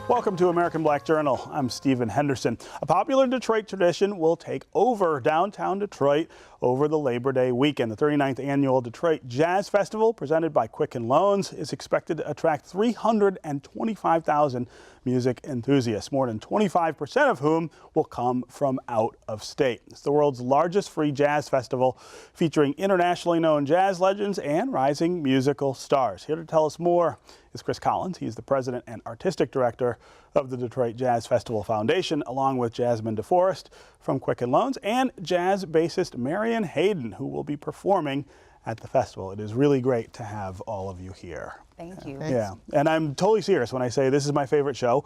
Welcome to American Black Journal. I'm Stephen Henderson. A popular Detroit tradition will take over downtown Detroit over the Labor Day weekend. The 39th annual Detroit Jazz Festival, presented by Quicken Loans, is expected to attract 325,000 music enthusiasts, more than 25% of whom will come from out of state. It's the world's largest free jazz festival, featuring internationally known jazz legends and rising musical stars. Here to tell us more is Chris Collins. He's the president and artistic director of the Detroit Jazz Festival Foundation, along with Jasmin Deforrest from Quicken Loans and jazz bassist Marion Hayden, who will be performing at the festival. It is really great to have all of you here. Thank you. Yeah, and I'm totally serious when I say this is my favorite show,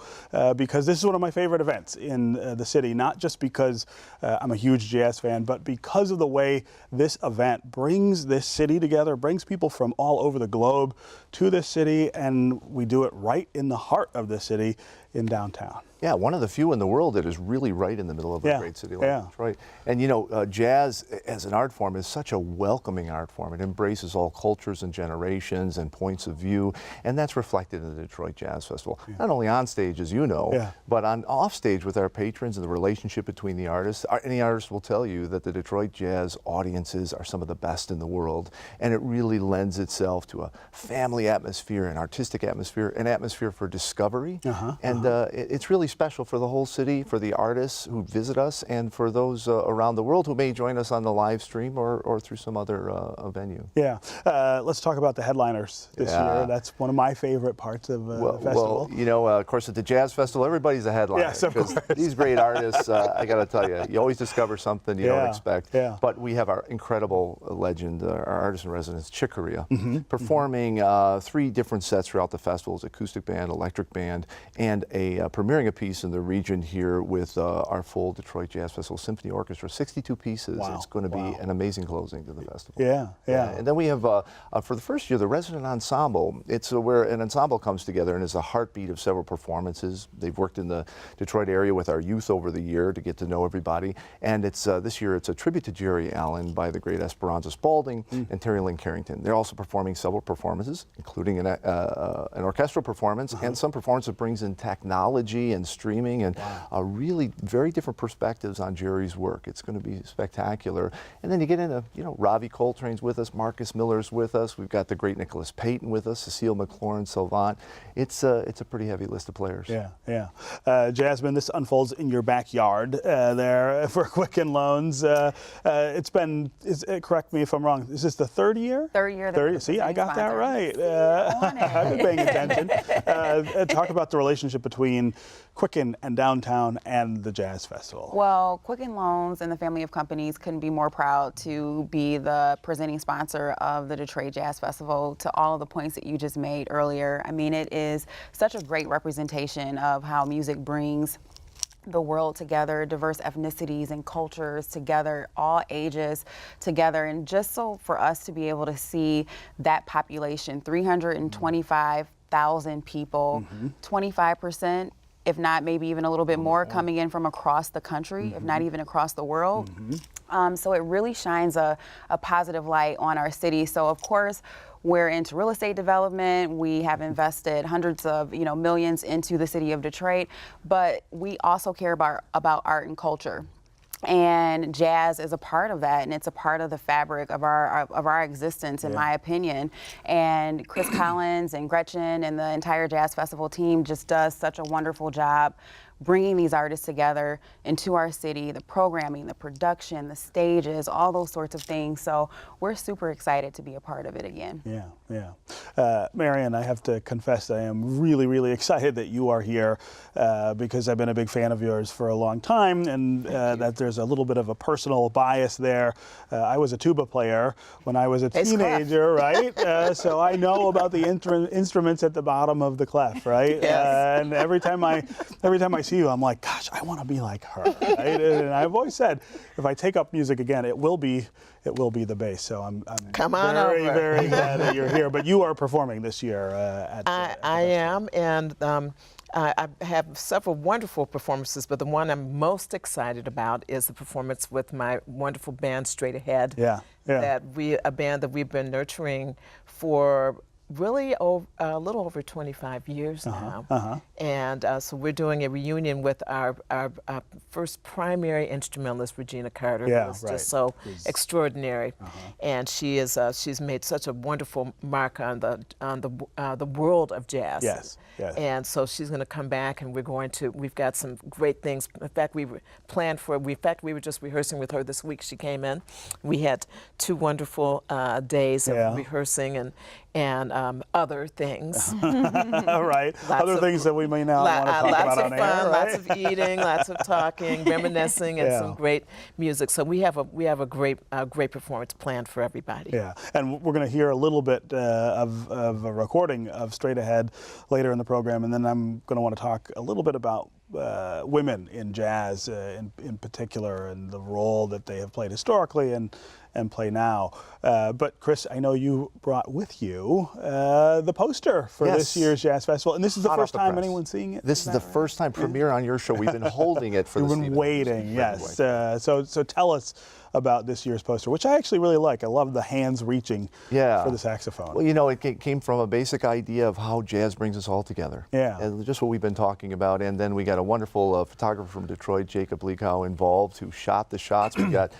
because this is one of my favorite events in the city, not just because I'm a huge jazz fan, but because of the way this event brings this city together, brings people from all over the globe to this city, and we do it right in the heart of the city in downtown. Yeah, one of the few in the world that is really right in the middle of a great city like Detroit. And you know, jazz as an art form is such a welcoming art form. It embraces all cultures and generations and points of view, and that's reflected in the Detroit Jazz Festival. Not only on stage, as you know, but on off stage with our patrons and the relationship between the artists. Any artist will tell you that the Detroit jazz audiences are some of the best in the world, and it really lends itself to a family atmosphere, an artistic atmosphere, an atmosphere for discovery. It's really special for the whole city, for the artists who visit us, and for those around the world who may join us on the live stream or through some other venue. Yeah. Let's talk about the headliners this year. That's one of my favorite parts of the festival. Well, you know, of course, at the Jazz Festival, everybody's a headliner. Yes, of course. These great artists, I got to tell you, you always discover something you don't expect. But we have our incredible legend, our artist in residence, Chick Corea, performing 3 different sets throughout the festival's acoustic band, electric band, and premiering a piece in the region here with our full Detroit Jazz Festival Symphony Orchestra, 62 pieces. It's going to be an amazing closing to the festival. And then we have, for the first year, the Rezident Ensemble. It's where an ensemble comes together and is a heartbeat of several performances. They've worked in the Detroit area with our youth over the year to get to know everybody. And it's this year it's a tribute to Jerry Allen by the great Esperanza Spalding and Terry Lynn Carrington. They're also performing several performances, including an orchestral performance and some performance that brings in technology and streaming and really very different perspectives on Jerry's work. It's going to be spectacular. And then you get into, you know, Ravi Coltrane's with us, Marcus Miller's with us. We've got the great Nicholas Payton with us, Cecile McLaurin, Sylvant. It's a pretty heavy list of players. Jasmin, this unfolds in your backyard there for Quicken Loans. It's been, correct me if I'm wrong, is this the 3rd year? 3rd year. See, I got that right. I've been paying attention. Talk about the relationship between Quicken and downtown and the Jazz Festival. Well, Quicken Loans and the family of companies couldn't be more proud to be the presenting sponsor of the Detroit Jazz Festival. To all of the points that you just made earlier, I mean, it is such a great representation of how music brings the world together, diverse ethnicities and cultures together, all ages together. And just so for us to be able to see that population, 325,000 people, 25%, if not maybe even a little bit more, coming in from across the country, if not even across the world. So it really shines a positive light on our city. So of course, we're into real estate development. We have invested hundreds of millions into the city of Detroit, but we also care about art and culture. And jazz is a part of that, and it's a part of the fabric of our existence, in my opinion. And Chris Collins and Gretchen and the entire Jazz Festival team just does such a wonderful job bringing these artists together into our city, the programming, the production, the stages, all those sorts of things. So we're super excited to be a part of it again. Marion, I have to confess I am really, really excited that you are here because I've been a big fan of yours for a long time, and that there's a little bit of a personal bias there. I was a tuba player when I was a teenager, right? So I know about the instruments at the bottom of the clef, right? And every time I see you, I'm like, gosh, I want to be like her. Right? And I've always said, if I take up music again, it will be the bass. So I'm very, very glad that you're here. But you are performing this year at I am, and I have several wonderful performances, but the one I'm most excited about is the performance with my wonderful band, Straight Ahead. A band that we've been nurturing for really a little over 25 years now. And so we're doing a reunion with our first primary instrumentalist, Regina Carter, who is just so extraordinary. And she's made such a wonderful mark on the world of jazz. Yes. And so she's going to come back, and we've got some great things. In fact, we were just rehearsing with her this week. She came in. We had 2 wonderful days of rehearsing and other things. Right. Other things that we may not want to talk about on air. Lots of fun, right? lots of eating, lots of talking, reminiscing, and some great music. So we have a great performance planned for everybody. Yeah, and we're going to hear a little bit of a recording of Straight Ahead later in the program, and then I'm going to want to talk a little bit about women in jazz in particular, and the role that they have played historically and play now. But Chris, I know you brought with you the poster for this year's Jazz Festival, and this is the first time anyone's seeing it? This is the first time premiere on your show. We've been holding it for You've been waiting, yes. So tell us about this year's poster, which I actually really like. I love the hands reaching for the saxophone. Well, you know, it came from a basic idea of how jazz brings us all together. Yeah. And just what we've been talking about. And then we got a wonderful photographer from Detroit, Jacob Leakow, involved, who shot the shots. We got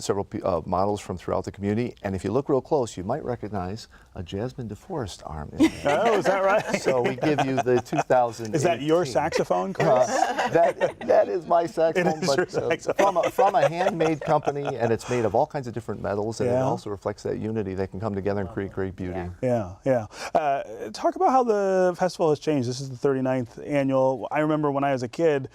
several models from throughout the community. And if you look real close, you might recognize a Jasmin Deforrest arm in there. Oh, is that right? So we give you the 2000. Is that your saxophone, Chris? That is my saxophone, It is your saxophone. From a handmade company, and it's made of all kinds of different metals, and it also reflects that unity that can come together and create great beauty. Yeah. Talk about how the festival has changed. This is the 39th annual. I remember when I was a kid,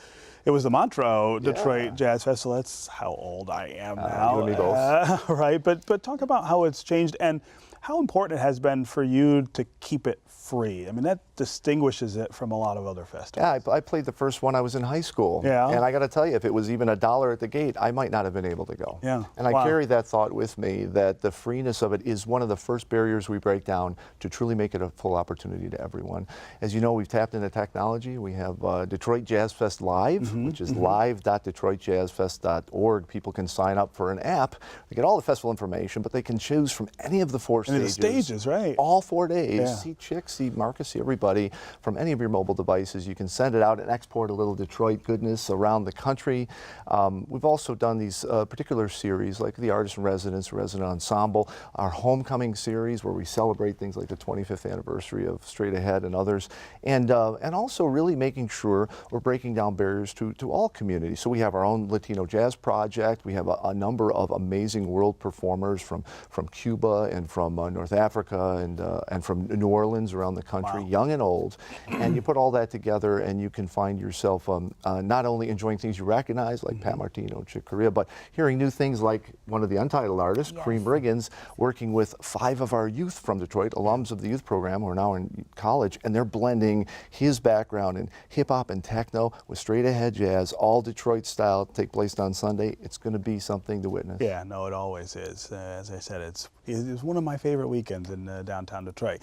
it was the Montreux Detroit Jazz Festival. That's how old I am now. You and me both. Right, but talk about how it's changed and how important it has been for you to keep it free. I mean, that distinguishes it from a lot of other festivals. Yeah, I played the first one I was in high school. Yeah. And I got to tell you, if it was even $1 at the gate, I might not have been able to go. Yeah. And I carry that thought with me, that the freeness of it is one of the first barriers we break down to truly make it a full opportunity to everyone. As you know, we've tapped into technology. We have Detroit Jazz Fest Live, which is live.detroitjazzfest.org. People can sign up for an app. They get all the festival information, but they can choose from any of the 4 stages. The stages, right. All 4 days. See Chick, see Marcus, see everybody from any of your mobile devices. You can send it out and export a little Detroit goodness around the country. We've also done these particular series like the Artist in Residence, Rezident Ensemble, our Homecoming series where we celebrate things like the 25th anniversary of Straight Ahead and others, and also really making sure we're breaking down barriers to all communities. So we have our own Latino Jazz Project. We have a number of amazing world performers from Cuba and from North Africa and from New Orleans around the country, young and old. And you put all that together and you can find yourself not only enjoying things you recognize like Pat Martino, Chick Corea, but hearing new things like one of the Untitled artists, Cream Riggins, working with 5 of our youth from Detroit, alums of the youth program who are now in college, and they're blending his background in hip hop and techno with straight ahead jazz, all Detroit style, take place on Sunday. It's going to be something to witness. Yeah, no, it always is. As I said, it's one of my favorite weekends in downtown Detroit.